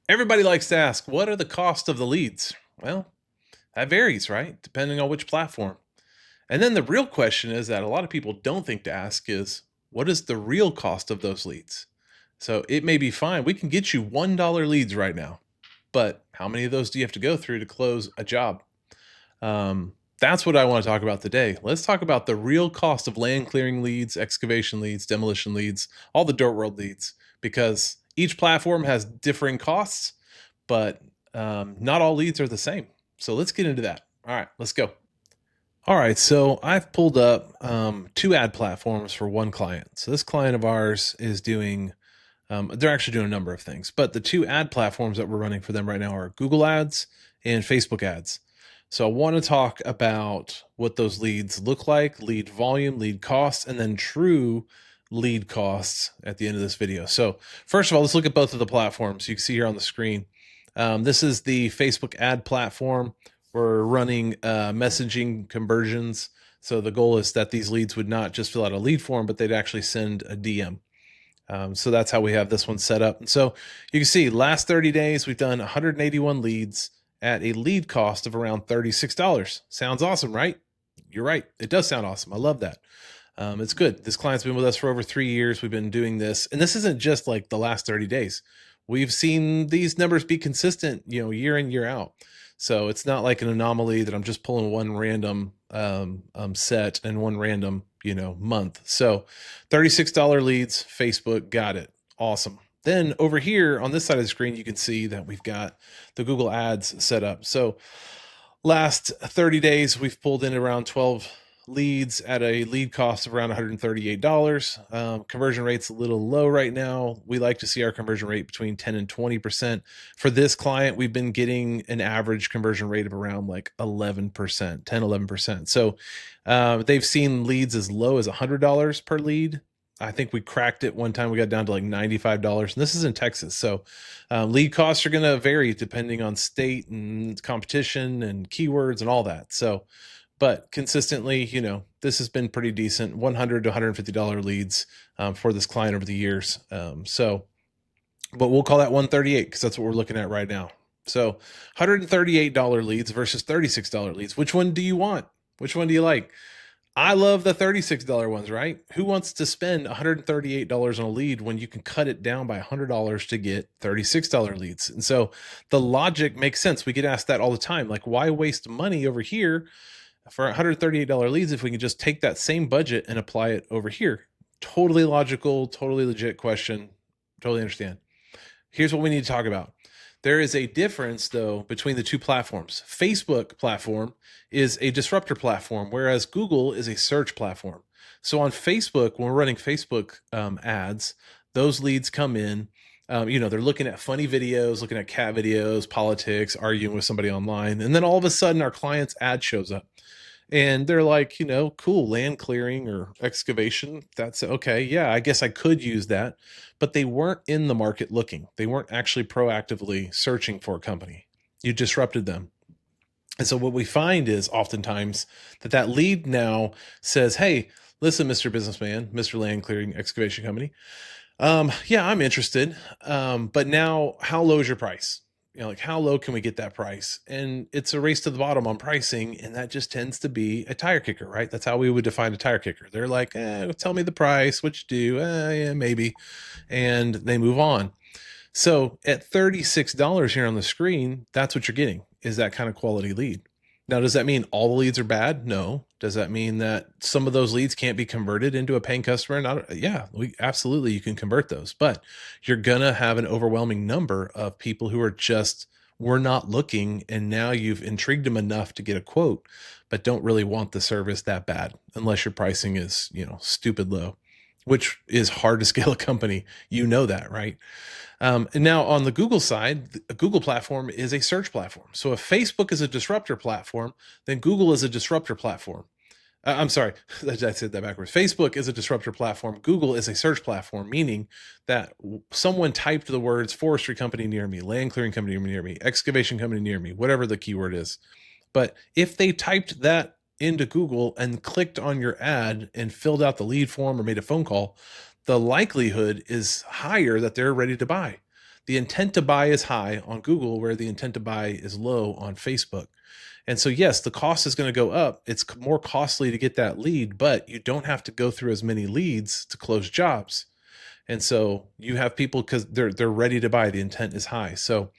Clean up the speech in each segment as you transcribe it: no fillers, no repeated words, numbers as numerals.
Everybody likes to ask, what are the cost of the leads? Well, that varies, right? Depending on which platform. And then the real question is that a lot of people don't think to ask is, what is the real cost of those leads? So it may be fine. We can get you $1 leads right now, but how many of those do you have to go through to close a job? That's what I want to talk about today. Let's talk about the real cost of land clearing leads, excavation leads, demolition leads, all the dirt world leads, because each platform has differing costs, but not all leads are the same. So let's get into that. All right, let's go. All right, so I've pulled up two ad platforms for one client. So this client of ours is doing, they're actually doing a number of things, but the two ad platforms that we're running for them right now are Google Ads and Facebook Ads. So I want to talk about what those leads look like, lead volume, lead costs, and then true lead costs at the end of this video. So first of all, let's look at both of the platforms. You can see here on the screen. This is the Facebook ad platform. We're running messaging conversions. So the goal is that these leads would not just fill out a lead form, but they'd actually send a DM. So that's how we have this one set up. And so you can see last 30 days, we've done 181 leads at a lead cost of around $36. Sounds awesome, right? You're right. It does sound awesome. I love that. It's good. This client's been with us for over 3 years. We've been doing this, and this isn't just like the last 30 days. We've seen these numbers be consistent, year in, year out. So it's not like an anomaly that I'm just pulling one random set and one random, month. So $36 leads, Facebook, got it. Awesome. Then over here on this side of the screen, you can see that we've got the Google Ads set up. So last 30 days, we've pulled in around 12 leads at a lead cost of around $138. Conversion rate's a little low right now. We like to see our conversion rate between 10 and 20%. For this client, we've been getting an average conversion rate of around like 11%, 10-11%. So they've seen leads as low as $100 per lead. I think we cracked it one time. We got down to like $95, and this is in Texas. So lead costs are going to vary depending on state and competition and keywords and all that. So, but consistently, this has been pretty decent, $100 to $150 leads for this client over the years. But we'll call that 138 because that's what we're looking at right now. So $138 leads versus $36 leads. Which one do you want? Which one do you like? I love the $36 ones, right? Who wants to spend $138 on a lead when you can cut it down by $100 to get $36 leads? And so the logic makes sense. We get asked that all the time. Like, why waste money over here for $138 leads if we can just take that same budget and apply it over here? Totally logical, totally legit question. Totally understand. Here's what we need to talk about. There is a difference, though, between the two platforms. Facebook platform is a disruptor platform, whereas Google is a search platform. So on Facebook, when we're running Facebook ads, those leads come in. They're looking at funny videos, looking at cat videos, politics, arguing with somebody online. And then all of a sudden, our client's ad shows up. And they're like, cool, land clearing or excavation. That's okay. Yeah, I guess I could use that. But they weren't in the market looking. They weren't actually proactively searching for a company. You disrupted them. And so what we find is oftentimes that lead now says, hey, listen, Mr. Businessman, Mr. Land Clearing Excavation Company. Yeah, I'm interested. But now how low is your price? How low can we get that price? And it's a race to the bottom on pricing. And that just tends to be a tire kicker, right? That's how we would define a tire kicker. They're like, tell me the price, what you do. Yeah, maybe. And they move on. So at $36 here on the screen, that's what you're getting, is that kind of quality lead. Now, does that mean all the leads are bad? No. Does that mean that some of those leads can't be converted into a paying customer? Yeah, absolutely, you can convert those, but you're going to have an overwhelming number of people who are just, we're not looking, and now you've intrigued them enough to get a quote, but don't really want the service that bad unless your pricing is, stupid low, which is hard to scale a company. You know that, right? And now on the Google side, a Google platform is a search platform. So if Facebook is a disruptor platform, then Google is a disruptor platform. I'm sorry, I said that backwards. Facebook is a disruptor platform. Google is a search platform, meaning that someone typed the words forestry company near me, land clearing company near me, excavation company near me, whatever the keyword is. But if they typed that into Google and clicked on your ad and filled out the lead form or made a phone call, the likelihood is higher that they're ready to buy. the intent to buy is high on Google, where the intent to buy is low on Facebook. And so, yes, the cost is going to go up. It's more costly to get that lead, but you don't have to go through as many leads to close jobs. And so you have people because they're ready to buy. The intent is high. So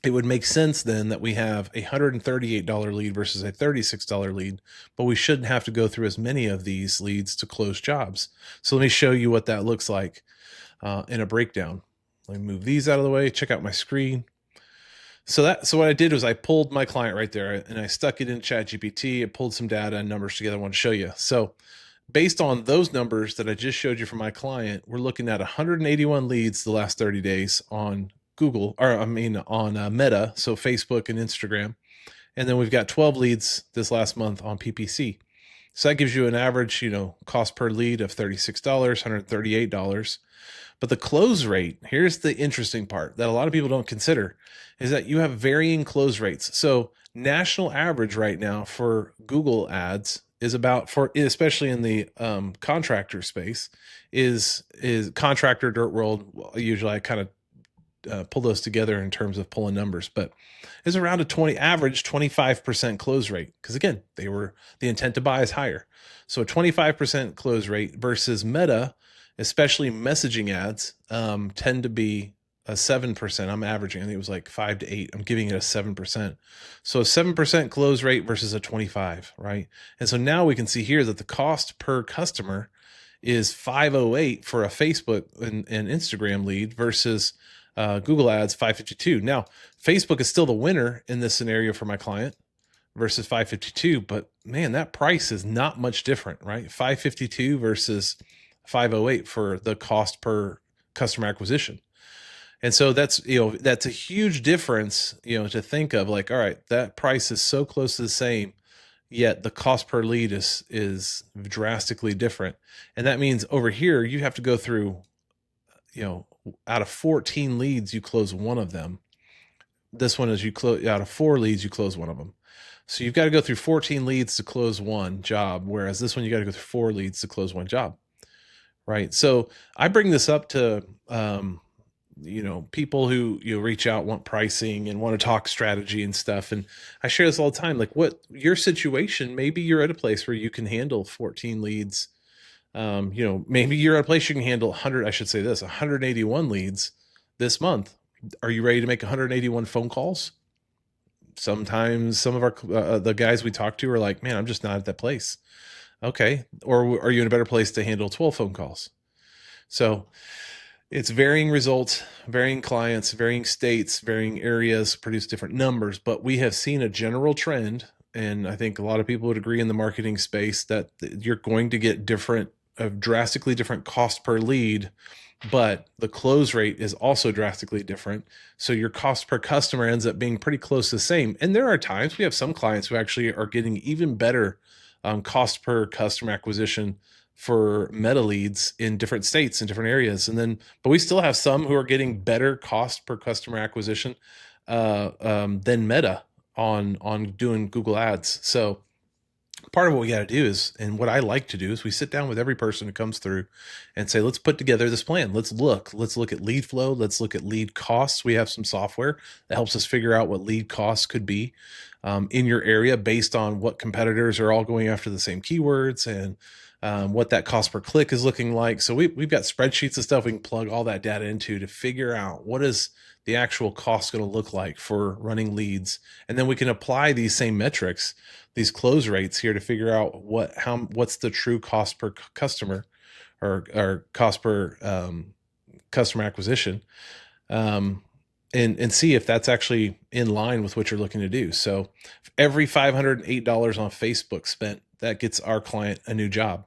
it would make sense then that we have a $138 lead versus a $36 lead, but we shouldn't have to go through as many of these leads to close jobs. So let me show you what that looks like in a breakdown. Let me move these out of the way. Check out my screen. So what I did was I pulled my client right there and I stuck it in ChatGPT. I pulled some data and numbers together. I want to show you. So based on those numbers that I just showed you for my client, we're looking at 181 leads the last 30 days on Google, or on Meta, so Facebook and Instagram. And then we've got 12 leads this last month on PPC. So that gives you an average, cost per lead of $36, $138. But the close rate, here's the interesting part that a lot of people don't consider, is that you have varying close rates. So national average right now for Google ads is about, especially in the contractor space, is contractor dirt world. Usually I kind of pull those together in terms of pulling numbers, but is around a average 25% close rate. Because again, the intent to buy is higher. So a 25% close rate versus Meta, especially messaging ads, tend to be a 7%. I'm averaging, I think it was like 5 to 8. I'm giving it a 7%. So a 7% close rate versus a 25, right? And so now we can see here that the cost per customer is $508 for a Facebook and Instagram lead versus Google ads $552. Now, Facebook is still the winner in this scenario for my client versus $552, but man, that price is not much different, right? $552 versus $508 for the cost per customer acquisition. And so that's a huge difference, to think of, like, all right, that price is so close to the same, yet the cost per lead is drastically different. And that means over here, you have to go through, out of 14 leads, you close one of them. This one is out of 4 leads, you close one of them. So you've got to go through 14 leads to close one job, whereas this one, you got to go through 4 leads to close one job. Right. So I bring this up to, people who reach out, want pricing and want to talk strategy and stuff. And I share this all the time. Like, what your situation, maybe you're at a place where you can handle 14 leads. Maybe you're at a place you can handle 181 leads this month. Are you ready to make 181 phone calls? Sometimes some of the guys we talk to are like, man, I'm just not at that place. Okay. Or are you in a better place to handle 12 phone calls? So it's varying results, varying clients, varying states, varying areas produce different numbers, but we have seen a general trend. And I think a lot of people would agree in the marketing space that you're going to get drastically different cost per lead, but the close rate is also drastically different. So your cost per customer ends up being pretty close to the same. And there are times we have some clients who actually are getting even better cost per customer acquisition for Meta leads in different states and different areas. But we still have some who are getting better cost per customer acquisition than Meta on doing Google ads. So part of what we got to do is, and what I like to do is, we sit down with every person who comes through and say, let's put together this plan. Let's look at lead flow. Let's look at lead costs. We have some software that helps us figure out what lead costs could be in your area based on what competitors are all going after the same keywords and what that cost per click is looking like. So we've got spreadsheets and stuff we can plug all that data into to figure out what is the actual cost going to look like for running leads. And then we can apply these same metrics, these close rates here, to figure out what's the true cost per customer or cost per customer acquisition, and see if that's actually in line with what you're looking to do. So every $508 on Facebook spent, that gets our client a new job.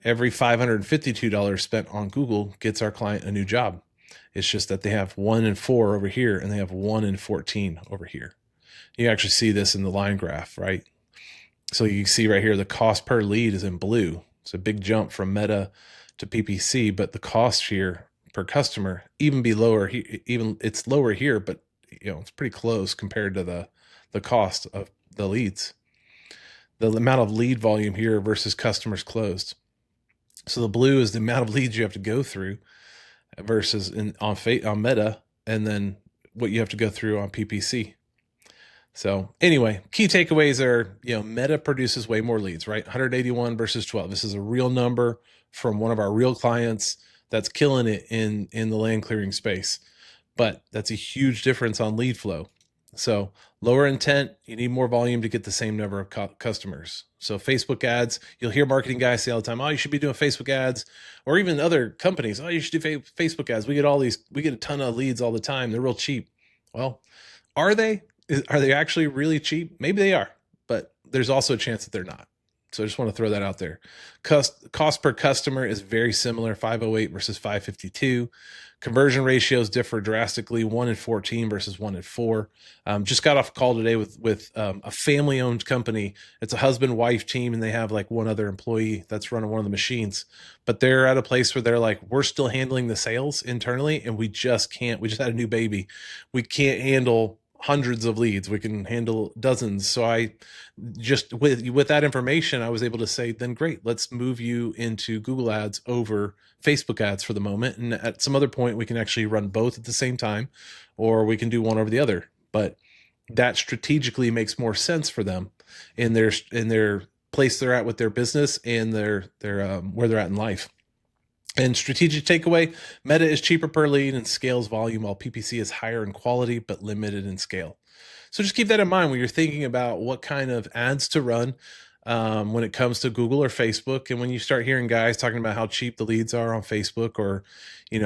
Every $552 spent on Google gets our client a new job. It's just that they have 1 in 4 over here and they have 1 in 14 over here. You actually see this in the line graph, right? So you see right here, the cost per lead is in blue. It's a big jump from Meta to PPC, but the cost here per customer it's lower here, but it's pretty close compared to the cost of the leads. The amount of lead volume here versus customers closed. So the blue is the amount of leads you have to go through versus on Meta, and then what you have to go through on PPC. So anyway, key takeaways are, Meta produces way more leads, right? 181 versus 12. This is a real number from one of our real clients that's killing it in the land clearing space. But that's a huge difference on lead flow. So lower intent, you need more volume to get the same number of customers. So Facebook ads, you'll hear marketing guys say all the time, oh, you should be doing Facebook ads, or even other companies, oh, you should do Facebook ads. We get a ton of leads all the time. They're real cheap. Well, are they? Are they actually really cheap? Maybe they are, but there's also a chance that they're not. So I just want to throw that out there. Cost per customer is very similar, 508 versus 552. Conversion ratios differ drastically, 1 in 14 versus 1 in 4. Just got off a call today with a family-owned company. It's a husband-wife team, and they have like one other employee that's running one of the machines. But they're at a place where they're like, we're still handling the sales internally, and we just can't. We just had a new baby. We can't handle hundreds of leads. We can handle dozens. So I just, with that information, I was able to say, then great, let's move you into Google ads over Facebook ads for the moment. And at some other point, we can actually run both at the same time, or we can do one over the other. But that strategically makes more sense for them in their place they're at with their business and their where they're at in life. And strategic takeaway, Meta is cheaper per lead and scales volume, while PPC is higher in quality but limited in scale. So just keep that in mind when you're thinking about what kind of ads to run when it comes to Google or Facebook. And when you start hearing guys talking about how cheap the leads are on Facebook, or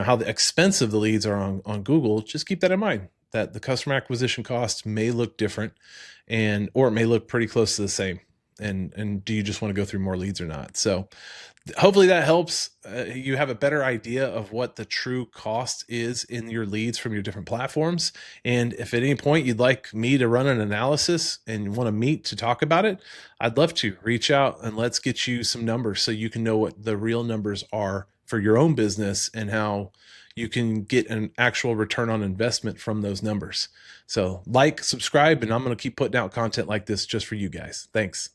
how expensive the leads are on Google, just keep that in mind, that the customer acquisition costs may look different, or it may look pretty close to the same. And do you just want to go through more leads or not? So hopefully that helps. You have a better idea of what the true cost is in your leads from your different platforms. And if at any point you'd like me to run an analysis and want to meet to talk about it, I'd love to reach out and let's get you some numbers so you can know what the real numbers are for your own business and how you can get an actual return on investment from those numbers. So subscribe, and I'm going to keep putting out content like this just for you guys. Thanks.